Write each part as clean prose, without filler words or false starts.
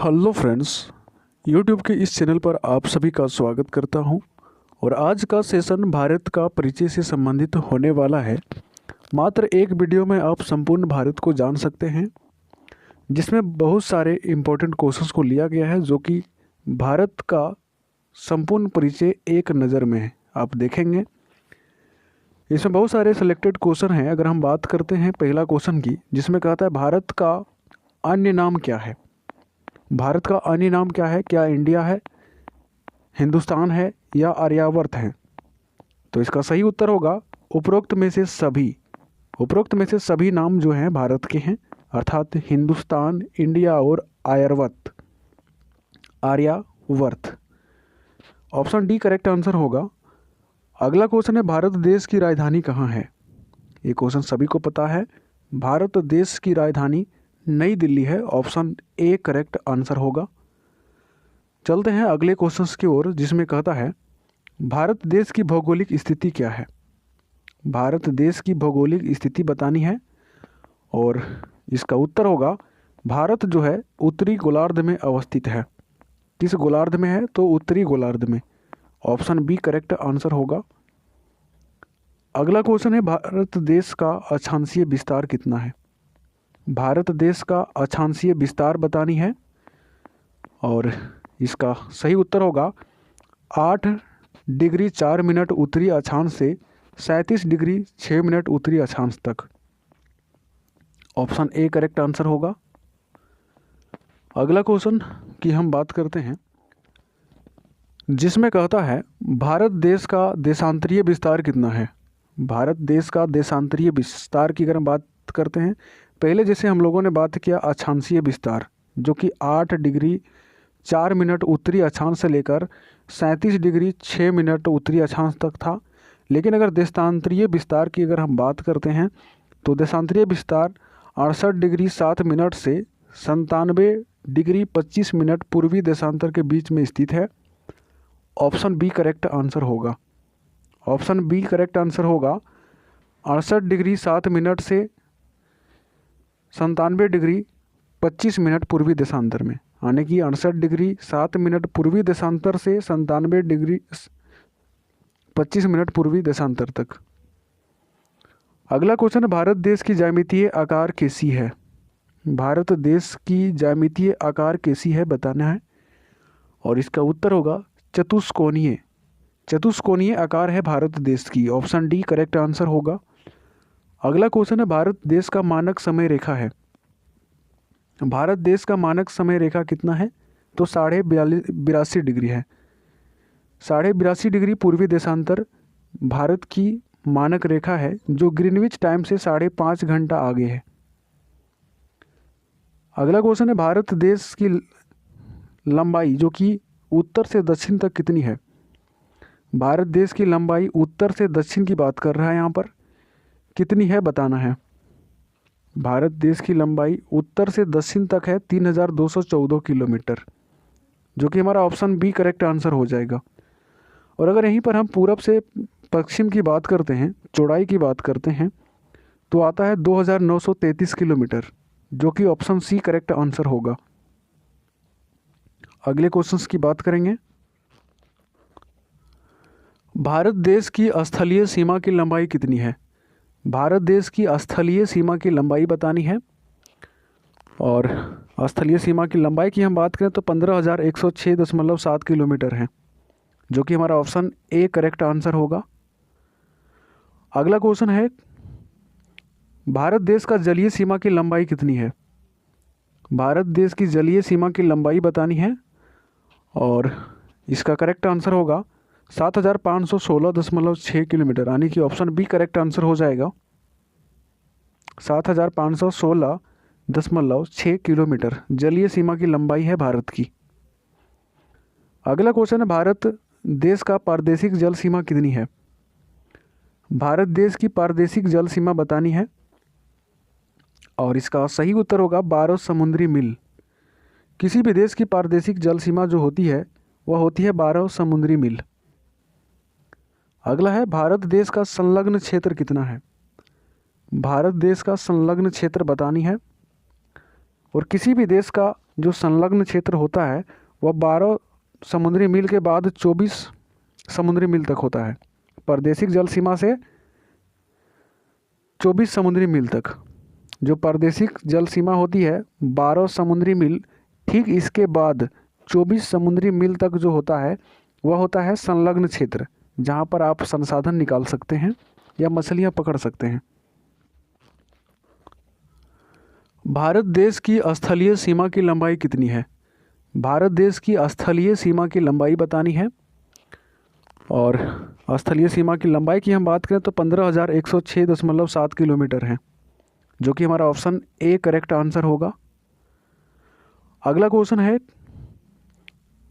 Hello friends, YouTube के इस channel पर आप सभी का स्वागत करता हूं। और आज का सेशन भारत का परिचय से संबंधित होने वाला है। मात्र एक वीडियो में आप संपूर्ण भारत को जान सकते हैं, जिसमें बहुत सारे इम्पोर्टेंट क्वेश्चंस को लिया गया है, जो कि भारत का संपूर्ण परिचय एक नज़र में है। आप देखेंगे इसमें बहुत सारे सिलेक्टेड क्वेश्चन हैं। अगर हम बात करते हैं पहला क्वेश्चन की, जिसमें कहता है भारत का अन्य नाम क्या है। भारत का अन्य नाम क्या है? क्या इंडिया है, हिंदुस्तान है या आर्यावर्त है? तो इसका सही उत्तर होगा उपरोक्त में से सभी। उपरोक्त में से सभी नाम जो हैं भारत के हैं, अर्थात हिंदुस्तान, इंडिया और Aryavarta. Option D correct answer होगा। अगला क्वेश्चन है भारत देश की राजधानी कहाँ है। ये क्वेश्चन सभी को पता है। भारत देश की राजधानी नई दिल्ली है। ऑप्शन ए करेक्ट आंसर होगा। चलते हैं अगले क्वेश्चंस की ओर, जिसमें कहता है भारत देश की भौगोलिक स्थिति क्या है। भारत देश की भौगोलिक स्थिति बतानी है और इसका उत्तर होगा भारत जो है उत्तरी गोलार्ध में अवस्थित है। किस गोलार्ध में है? तो उत्तरी गोलार्ध में। ऑप्शन बी करेक्ट आंसर होगा। अगला क्वेश्चन है भारत देश का अक्षांशीय विस्तार कितना है। भारत देश का अक्षांशीय विस्तार बतानी है और इसका सही उत्तर होगा 8 डिग्री 4 मिनट उत्तरी अक्षांश से 37 डिग्री 6 मिनट उत्तरी अक्षांश तक। ऑप्शन ए करेक्ट आंसर होगा। अगला क्वेश्चन की हम बात करते हैं, जिसमें कहता है भारत देश का देशांतरीय विस्तार कितना है। भारत देश का देशांतरीय विस्तार की अगर हम बात करते हैं, पहले जैसे हम लोगों ने बात किया अक्षांशीय विस्तार, जो कि 8 डिग्री 4 मिनट उत्तरी अक्षांश से लेकर 37 डिग्री 6 मिनट उत्तरी अक्षांश तक था। लेकिन अगर देशांतरीय विस्तार की अगर हम बात करते हैं, तो देशांतरीय विस्तार 68 डिग्री 7 मिनट से 97 डिग्री 25 मिनट पूर्वी देशांतर के बीच में स्थित है। ऑप्शन बी करेक्ट आंसर होगा। ऑप्शन बी करेक्ट आंसर होगा 68 डिग्री 7 मिनट से 97 डिग्री 25 मिनट पूर्वी देशांतर में, यानी कि 68 डिग्री 7 मिनट पूर्वी देशांतर से 97 डिग्री 25 मिनट पूर्वी देशांतर तक। अगला क्वेश्चन, भारत देश की ज्यामितीय आकार कैसी है। भारत देश की ज्यामितीय आकार कैसी है बताना है और इसका उत्तर होगा चतुष्कोणीय। चतुष्कोणीय आकार है भारत देश की। ऑप्शन डी करेक्ट आंसर होगा। अगला क्वेश्चन है भारत देश का मानक समय रेखा है। भारत देश का मानक समय रेखा कितना है? तो 82.5 डिग्री है। 82.5 डिग्री पूर्वी देशांतर भारत की मानक रेखा है, जो ग्रीनविच टाइम से 5.5 घंटा आगे है। अगला क्वेश्चन है भारत देश की लंबाई जो कि उत्तर से दक्षिण तक कितनी है। भारत देश की लंबाई उत्तर से दक्षिण की बात कर रहा है, यहाँ पर कितनी है बताना है। भारत देश की लंबाई उत्तर से दक्षिण तक है 3214 किलोमीटर, जो कि हमारा ऑप्शन बी करेक्ट आंसर हो जाएगा। और अगर यहीं पर हम पूरब से पश्चिम की बात करते हैं, चौड़ाई की बात करते हैं, तो आता है 2933 किलोमीटर, जो कि ऑप्शन सी करेक्ट आंसर होगा। अगले क्वेश्चंस की बात करेंगे। भारत देश की स्थलीय सीमा की लंबाई कितनी है। भारत देश की स्थलीय सीमा की लंबाई बतानी है और स्थलीय सीमा की लंबाई की हम बात करें तो 15,106.7 किलोमीटर है, जो कि हमारा ऑप्शन ए करेक्ट आंसर होगा। अगला क्वेश्चन है भारत देश का जलीय सीमा की लंबाई कितनी है। भारत देश की जलीय सीमा की लंबाई बतानी है और इसका करेक्ट आंसर होगा 7,516.6 किलोमीटर, यानी कि ऑप्शन बी करेक्ट आंसर हो जाएगा। 7,516.6 किलोमीटर जलीय सीमा की लंबाई है भारत की। अगला क्वेश्चन है भारत देश का प्रादेशिक जल सीमा कितनी है। भारत देश की प्रादेशिक जल सीमा बतानी है और इसका सही उत्तर होगा 12 समुद्री मील। किसी भी देश की प्रादेशिक जल सीमा जो होती है वह होती है 12 समुद्री मील। अगला है भारत देश का संलग्न क्षेत्र कितना है। भारत देश का संलग्न क्षेत्र बतानी है और किसी भी देश का जो संलग्न क्षेत्र होता है वह 12 समुद्री मील के बाद 24 समुद्री मील तक होता है। प्रादेशिक जल सीमा से 24 समुद्री मील तक, जो प्रादेशिक जल सीमा होती है 12 समुद्री मील, ठीक इसके बाद 24 समुद्री मील तक जो होता है वह होता है संलग्न क्षेत्र, जहाँ पर आप संसाधन निकाल सकते हैं या मछलियाँ पकड़ सकते हैं। भारत देश की स्थलीय सीमा की लंबाई कितनी है? भारत देश की स्थलीय सीमा की लंबाई बतानी है। और स्थलीय सीमा की लंबाई की हम बात करें तो 15,106.7 किलोमीटर है, जो कि हमारा ऑप्शन ए करेक्ट आंसर होगा। अगला क्वेश्चन है,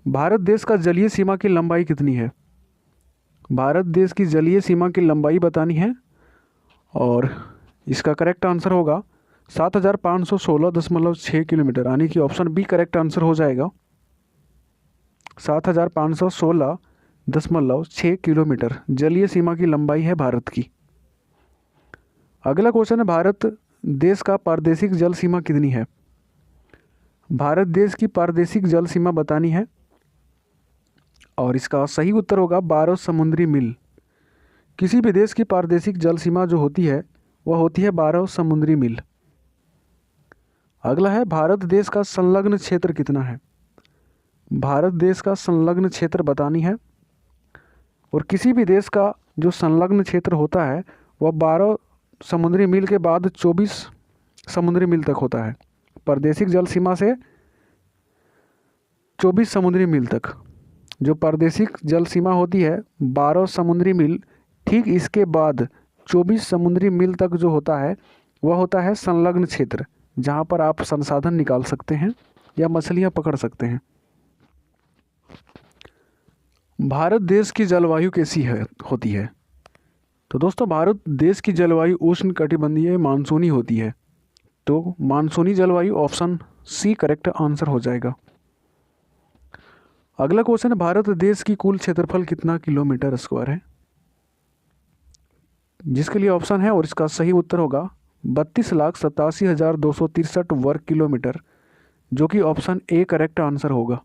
भारत देश का जलीय सीमा की लंबाई कितनी है? भारत देश की जलीय सीमा की लंबाई बतानी है और इसका करेक्ट आंसर होगा 7,516.6 किलोमीटर, यानी कि ऑप्शन बी करेक्ट आंसर हो जाएगा। 7,516.6 किलोमीटर जलीय सीमा की लंबाई है भारत की। अगला क्वेश्चन है, भारत देश का प्रादेशिक जल सीमा कितनी है? भारत देश की प्रादेशिक जल सीमा बतानी है और इसका सही उत्तर होगा 12 समुद्री मील। किसी भी देश की प्रादेशिक जल सीमा जो होती है वह होती है 12 समुद्री मील। अगला है, भारत देश का संलग्न क्षेत्र कितना है? भारत देश का संलग्न क्षेत्र बतानी है और किसी भी देश का जो संलग्न क्षेत्र होता है वह 12 समुद्री मील के बाद 24 समुद्री मील तक होता है। प्रादेशिक जल सीमा से 24 समुद्री मील तक, जो प्रादेशिक जल सीमा होती है 12 समुद्री मील, ठीक इसके बाद 24 समुद्री मील तक जो होता है वह होता है संलग्न क्षेत्र, जहाँ पर आप संसाधन निकाल सकते हैं या मछलियाँ पकड़ सकते हैं। भारत देश की जलवायु कैसी होती है? तो दोस्तों, भारत देश की जलवायु उष्ण कटिबंधीय मानसूनी होती है, तो मानसूनी जलवायु ऑप्शन सी करेक्ट आंसर हो जाएगा। अगला क्वेश्चन है, भारत देश की कुल क्षेत्रफल कितना किलोमीटर स्क्वायर है? जिसके लिए ऑप्शन है और इसका सही उत्तर होगा 32,87,263 वर्ग किलोमीटर, जो कि ऑप्शन ए करेक्ट आंसर होगा।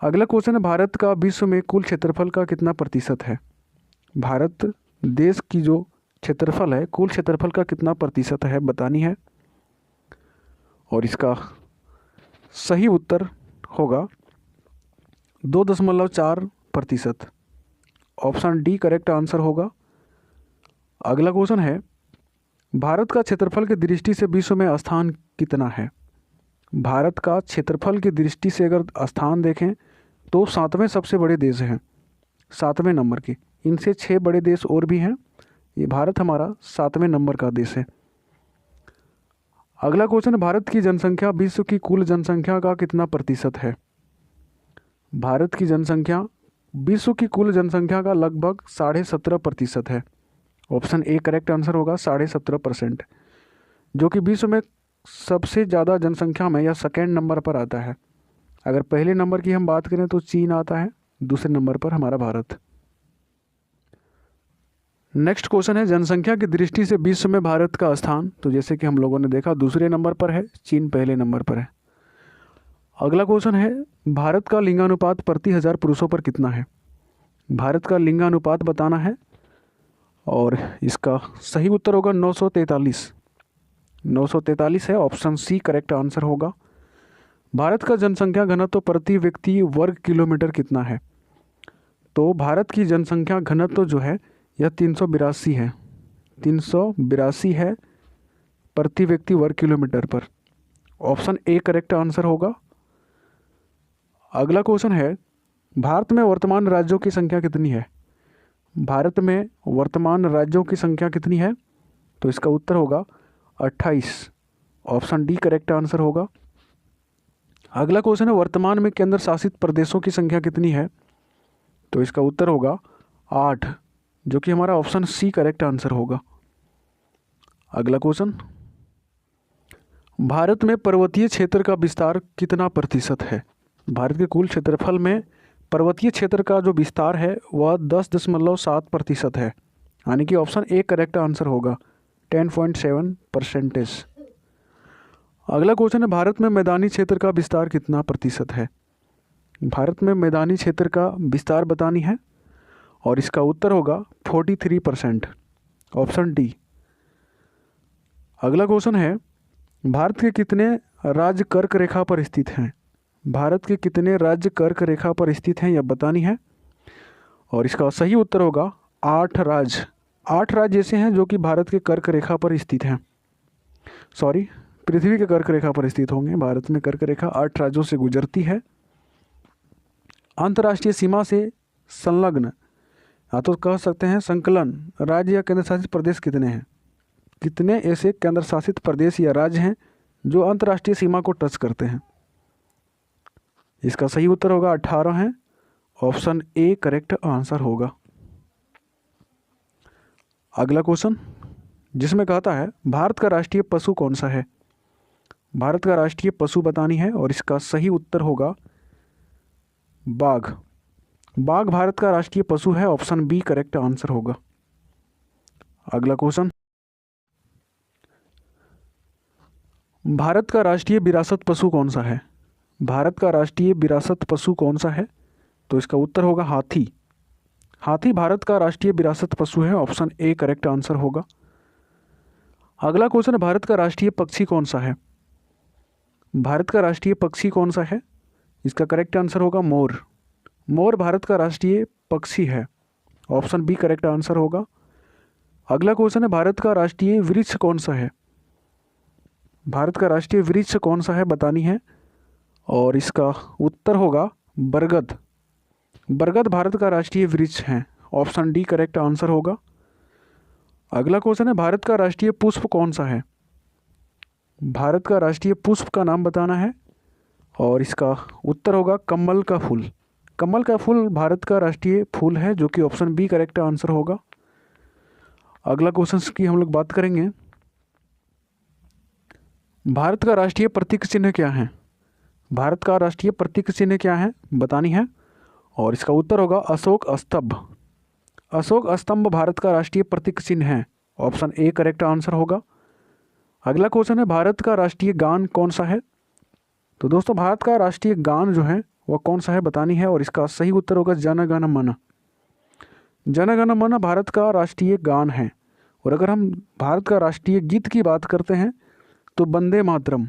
अगला क्वेश्चन है, भारत का विश्व में कुल क्षेत्रफल का कितना प्रतिशत है? भारत देश की जो क्षेत्रफल है, कुल क्षेत्रफल का कितना प्रतिशत है बतानी है और इसका सही उत्तर होगा 2.4%। ऑप्शन डी करेक्ट आंसर होगा। अगला क्वेश्चन है, भारत का क्षेत्रफल की दृष्टि से विश्व में स्थान कितना है? भारत का क्षेत्रफल की दृष्टि से अगर स्थान देखें तो 7वें सबसे बड़े देश हैं, 7वें नंबर के। इनसे 6 बड़े देश और भी हैं, ये भारत हमारा 7वें नंबर का देश है। अगला क्वेश्चन, भारत की जनसंख्या विश्व की कुल जनसंख्या का कितना प्रतिशत है? भारत की जनसंख्या विश्व की कुल जनसंख्या का लगभग 17.5% है। ऑप्शन ए करेक्ट आंसर होगा 17.5%, जो कि विश्व में सबसे ज़्यादा जनसंख्या में या सेकेंड नंबर पर आता है। अगर पहले नंबर की हम बात करें तो चीन आता है, दूसरे नंबर पर हमारा भारत। नेक्स्ट क्वेश्चन है, जनसंख्या की दृष्टि से विश्व में भारत का स्थान, तो जैसे कि हम लोगों ने देखा दूसरे नंबर पर है, चीन पहले नंबर पर है। अगला क्वेश्चन है, भारत का लिंगानुपात प्रति 1000 पुरुषों पर कितना है? भारत का लिंगानुपात बताना है और इसका सही उत्तर होगा 943। 943 है, ऑप्शन सी करेक्ट आंसर होगा। भारत का जनसंख्या घनत्व प्रति व्यक्ति वर्ग किलोमीटर कितना है? तो भारत की जनसंख्या घनत्व जो है यह 382 है, 382 है प्रति व्यक्ति वर्ग किलोमीटर पर। ऑप्शन ए करेक्ट आंसर होगा। अगला क्वेश्चन है, भारत में वर्तमान राज्यों की संख्या कितनी है? भारत में वर्तमान राज्यों की संख्या कितनी है? तो इसका उत्तर होगा 28। ऑप्शन डी करेक्ट आंसर होगा। अगला क्वेश्चन है, वर्तमान में केंद्र शासित प्रदेशों की संख्या कितनी है? तो इसका उत्तर होगा 8, जो कि हमारा ऑप्शन सी करेक्ट आंसर होगा। अगला क्वेश्चन, भारत में पर्वतीय क्षेत्र का विस्तार कितना प्रतिशत है? भारत के कुल क्षेत्रफल में पर्वतीय क्षेत्र का जो विस्तार है वह 10.7% है, यानी कि ऑप्शन ए करेक्ट आंसर होगा 10.7%। अगला क्वेश्चन है, भारत में मैदानी क्षेत्र का विस्तार कितना प्रतिशत है? भारत में मैदानी क्षेत्र का विस्तार बतानी है और इसका उत्तर होगा 43%, ऑप्शन डी। अगला क्वेश्चन है, भारत के कितने राज्य कर्क रेखा पर स्थित हैं? भारत के कितने राज्य कर्क रेखा पर स्थित हैं यह बतानी है और इसका सही उत्तर होगा 8 राज्य। 8 राज्य ऐसे हैं जो कि भारत के कर्क रेखा पर स्थित हैं, सॉरी पृथ्वी के कर्क रेखा पर स्थित होंगे। भारत में कर्क रेखा 8 राज्यों से गुजरती है। अंतर्राष्ट्रीय सीमा से संलग्न या तो कह सकते हैं संकलन राज्य या केंद्र शासित प्रदेश कितने हैं? कितने ऐसे केंद्र शासित प्रदेश या राज्य हैं जो अंतर्राष्ट्रीय सीमा को टच करते हैं? इसका सही उत्तर होगा 18 हैं, ऑप्शन ए करेक्ट आंसर होगा। अगला क्वेश्चन जिसमें कहता है, भारत का राष्ट्रीय पशु कौन सा है? भारत का राष्ट्रीय पशु बतानी है और इसका सही उत्तर होगा बाघ। बाघ भारत का राष्ट्रीय पशु है, ऑप्शन बी करेक्ट आंसर होगा। अगला क्वेश्चन, भारत का राष्ट्रीय विरासत पशु कौन सा है? भारत का राष्ट्रीय विरासत पशु कौन सा है? तो इसका उत्तर होगा हाथी। हाथी भारत का राष्ट्रीय विरासत पशु है, ऑप्शन ए करेक्ट आंसर होगा। अगला क्वेश्चन, भारत का राष्ट्रीय पक्षी कौन सा है? भारत का राष्ट्रीय पक्षी कौन सा है? इसका करेक्ट आंसर होगा मोर। मोर भारत का राष्ट्रीय पक्षी है, ऑप्शन बी करेक्ट आंसर होगा। अगला क्वेश्चन है, भारत का राष्ट्रीय वृक्ष कौन सा है? भारत का राष्ट्रीय वृक्ष कौन सा है बतानी है और इसका उत्तर होगा बरगद। बरगद भारत का राष्ट्रीय वृक्ष है, ऑप्शन डी करेक्ट आंसर होगा। अगला क्वेश्चन है, भारत का राष्ट्रीय पुष्प कौन सा है? भारत का राष्ट्रीय पुष्प का नाम बताना है और इसका उत्तर होगा कमल का फूल। कमल का फूल भारत का राष्ट्रीय फूल है, जो कि ऑप्शन बी करेक्ट आंसर होगा। अगला क्वेश्चन की हम लोग बात करेंगे, भारत का राष्ट्रीय प्रतीक चिन्ह क्या है? भारत का राष्ट्रीय प्रतीक चिन्ह क्या है बतानी है और इसका उत्तर होगा अशोक स्तंभ। अशोक स्तंभ भारत का राष्ट्रीय प्रतीक चिन्ह है, ऑप्शन ए करेक्ट आंसर होगा। अगला क्वेश्चन है, भारत का राष्ट्रीय गान कौन सा है? तो दोस्तों भारत का राष्ट्रीय गान जो है वह कौन सा है बतानी है और इसका सही उत्तर होगा जन गण मन। जन गण मन भारत का राष्ट्रीय गान है। और अगर हम भारत का राष्ट्रीय गीत की बात करते हैं तो वंदे मातरम।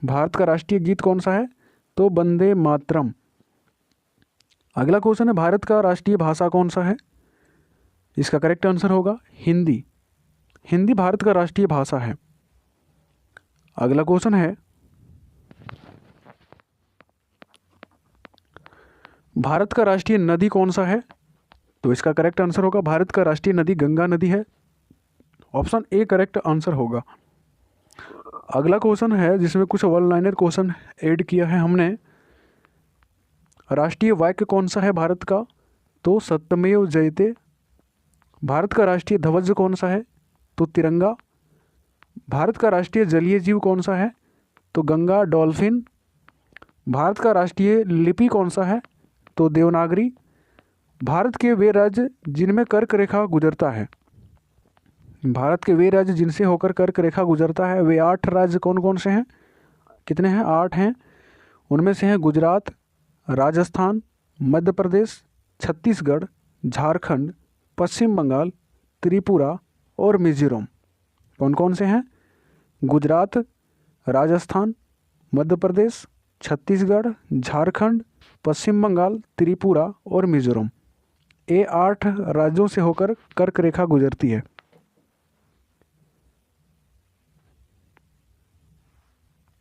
भारत का राष्ट्रीय गीत कौन सा है? तो वंदे मातरम। अगला क्वेश्चन है, भारत का राष्ट्रीय भाषा कौन सा है? इसका करेक्ट आंसर होगा हिंदी। हिंदी भारत का राष्ट्रीय भाषा है। अगला क्वेश्चन है, भारत का राष्ट्रीय नदी कौन सा है? तो इसका करेक्ट आंसर होगा भारत का राष्ट्रीय नदी गंगा नदी है, ऑप्शन ए करेक्ट आंसर होगा। अगला क्वेश्चन है जिसमें कुछ वन लाइनर क्वेश्चन ऐड किया है हमने। राष्ट्रीय वाक्य कौन सा है भारत का? तो सत्यमेव जयते। भारत का राष्ट्रीय ध्वज कौन सा है? तो तिरंगा। भारत का राष्ट्रीय जलीय जीव कौन सा है? तो गंगा डॉल्फिन। भारत का राष्ट्रीय लिपि कौन सा है? तो देवनागरी। भारत के वे राज्य जिनमें कर्क रेखा गुजरता है। भारत के वे राज्य जिनसे होकर कर्क रेखा गुजरता है वे 8 राज्य कौन कौन से हैं? कितने हैं? 8 हैं। उनमें से हैं गुजरात, राजस्थान, मध्य प्रदेश, छत्तीसगढ़, झारखंड, पश्चिम बंगाल, त्रिपुरा और मिजोरम। कौन कौन से हैं? गुजरात, राजस्थान, मध्य प्रदेश, छत्तीसगढ़, झारखंड, पश्चिम बंगाल, त्रिपुरा और मिजोरम। ये 8 राज्यों से होकर कर्क रेखा गुजरती है।